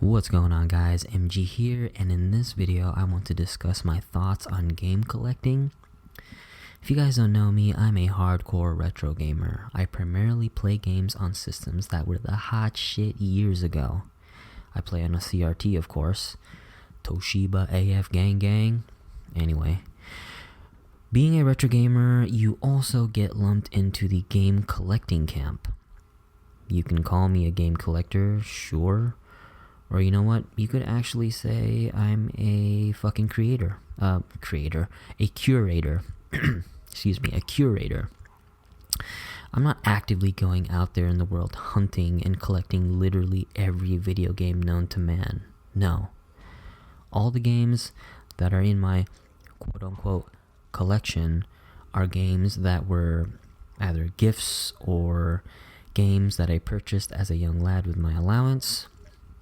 What's going on, guys? MG here, and in this video I want to discuss my thoughts on game collecting. If you guys don't know me, I'm a hardcore retro gamer. I primarily play games on systems that were the hot shit years ago. I play on a CRT, of course. Toshiba AF Gang Gang. Anyway, being a retro gamer, you also get lumped into the game collecting camp. You can call me a game collector, sure. Or you know what? You could actually say I'm a fucking curator. A curator. Excuse me, a curator. I'm not actively going out there in the world hunting and collecting literally every video game known to man. No. All the games that are in my quote-unquote collection are games that were either gifts or games that I purchased as a young lad with my allowance.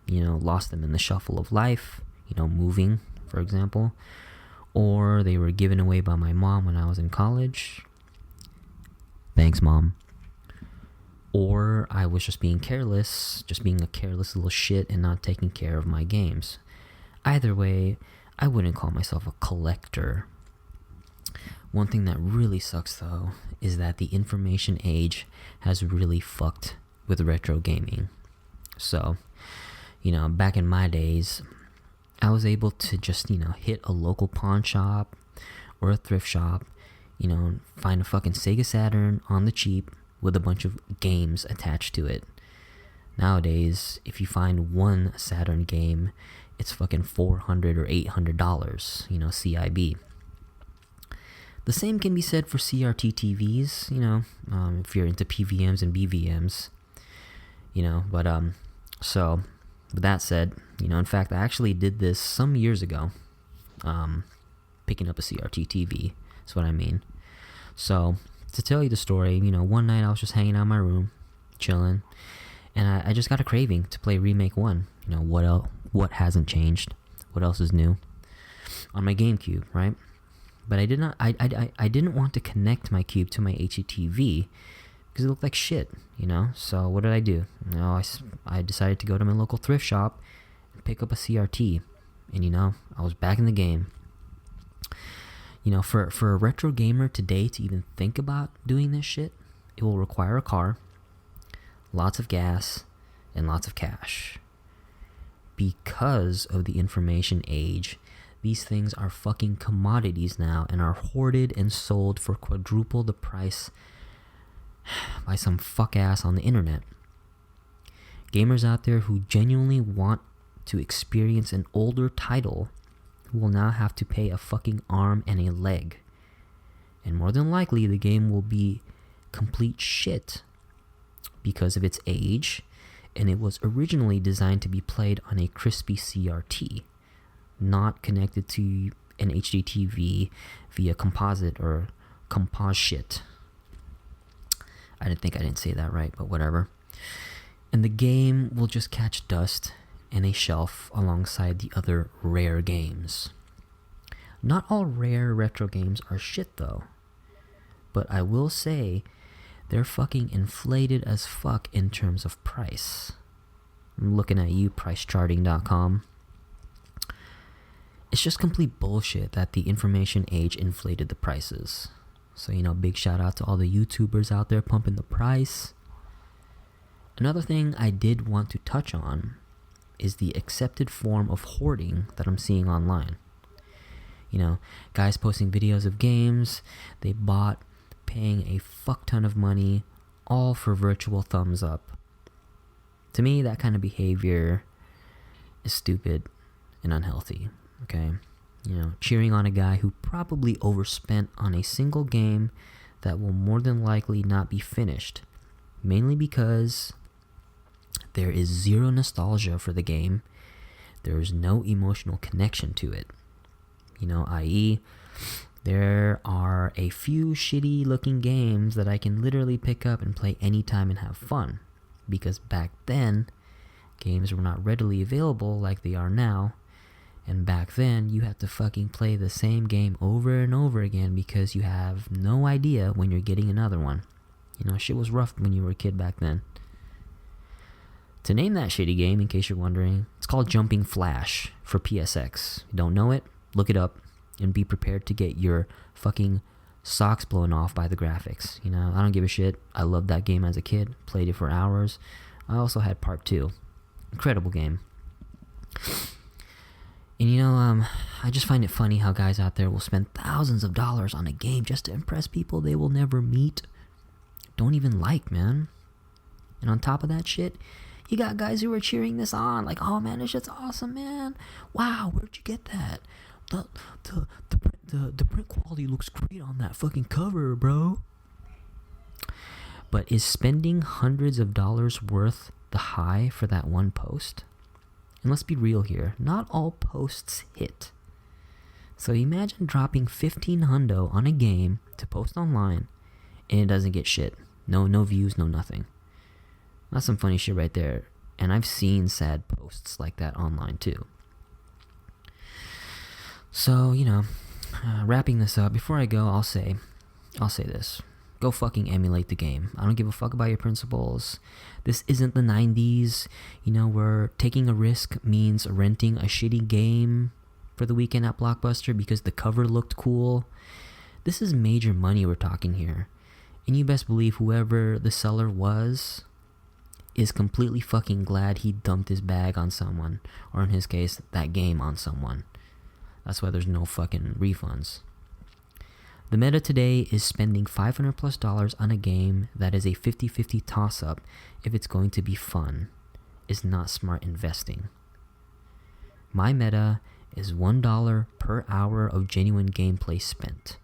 Lost them in the shuffle of life, moving, for example. Or they were given away by my mom when I was in college. Thanks, Mom. Or I was just being careless, just being a careless little shit and not taking care of my games. Either way, I wouldn't call myself a collector. One thing that really sucks, though, is that the information age has really fucked with retro gaming. So, back in my days, I was able to just, hit a local pawn shop or a thrift shop, find a fucking Sega Saturn on the cheap with a bunch of games attached to it. Nowadays, if you find one Saturn game, it's fucking $400 or $800, CIB. The same can be said for CRT TVs, if you're into PVMs and BVMs, so with that said, in fact, I actually did this some years ago, picking up a CRT TV, that's what I mean. So, to tell you the story, one night I was just hanging out in my room, chilling, and I just got a craving to play Remake 1. What hasn't changed? What else is new? On my GameCube, right? But I didn't want to connect my cube to my HDTV because it looked like shit, So what did I do? I decided to go to my local thrift shop and pick up a CRT, and I was back in the game. For a retro gamer today to even think about doing this shit, it will require a car, lots of gas, and lots of cash. Because of the information age, these things are fucking commodities now and are hoarded and sold for quadruple the price by some fuck ass on the internet. Gamers out there who genuinely want to experience an older title will now have to pay a fucking arm and a leg. And more than likely, the game will be complete shit because of its age, and it was originally designed to be played on a crispy CRT, not connected to an HDTV via composite or compos shit. I didn't say that right, but whatever. And the game will just catch dust in a shelf alongside the other rare games. Not all rare retro games are shit though, but I will say they're fucking inflated as fuck in terms of price. I'm looking at you, pricecharting.com. It's just complete bullshit that the information age inflated the prices. So, big shout out to all the YouTubers out there pumping the price. Another thing I did want to touch on is the accepted form of hoarding that I'm seeing online. Guys posting videos of games they bought, paying a fuck ton of money, all for virtual thumbs up. To me, that kind of behavior is stupid and unhealthy, okay? Cheering on a guy who probably overspent on a single game that will more than likely not be finished, mainly because there is zero nostalgia for the game. There is no emotional connection to it. I.e., there are a few shitty looking games that I can literally pick up and play anytime and have fun. Because back then, games were not readily available like they are now. And back then, you had to fucking play the same game over and over again because you have no idea when you're getting another one. Shit was rough when you were a kid back then. To name that shitty game, in case you're wondering, it's called Jumping Flash for PSX. You don't know it? Look it up and be prepared to get your fucking socks blown off by the graphics. You know, I don't give a shit. I loved that game as a kid. Played it for hours. I also had part 2. Incredible game. And you know, I just find it funny how guys out there will spend thousands of dollars on a game just to impress people they will never meet, don't even like, man. And on top of that shit, you got guys who are cheering this on, like, oh man, this shit's awesome, man. Wow, where'd you get that? The print quality looks great on that fucking cover, bro. But is spending hundreds of dollars worth the high for that one post? And let's be real here, not all posts hit. So imagine dropping 15 hundo on a game to post online and it doesn't get shit. No views, no nothing. That's some funny shit right there. And I've seen sad posts like that online too. So, you know, wrapping this up, before I go, I'll say this. Go fucking emulate the game. I don't give a fuck about your principles. This isn't the 90s, you know, where taking a risk means renting a shitty game for the weekend at Blockbuster because the cover looked cool. This is major money we're talking here. And you best believe whoever the seller was is completely fucking glad he dumped his bag on someone, or in his case, that game on someone. That's why there's no fucking refunds. The meta today is spending $500+ on a game that is a 50-50 toss-up if it's going to be fun, is not smart investing. My meta is $1 per hour of genuine gameplay spent.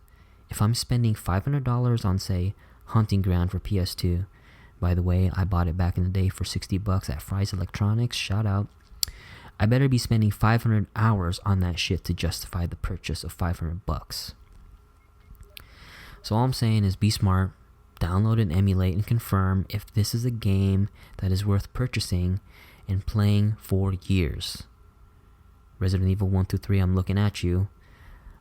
If I'm spending $500 on, say, Hunting Ground for PS2, by the way, I bought it back in the day for $60 at Fry's Electronics, shout out, I better be spending 500 hours on that shit to justify the purchase of $500. So all I'm saying is be smart, download and emulate and confirm if this is a game that is worth purchasing and playing for years. Resident Evil 1 through 3, I'm looking at you.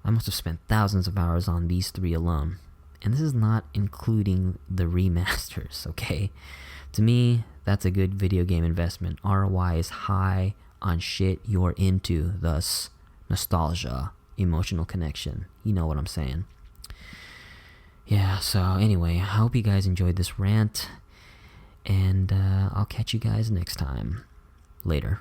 I must have spent thousands of hours on these 3 alone. And this is not including the remasters, okay? To me, that's a good video game investment. ROI is high on shit you're into, thus nostalgia, emotional connection. You know what I'm saying. Yeah, so anyway, I hope you guys enjoyed this rant, and I'll catch you guys next time. Later.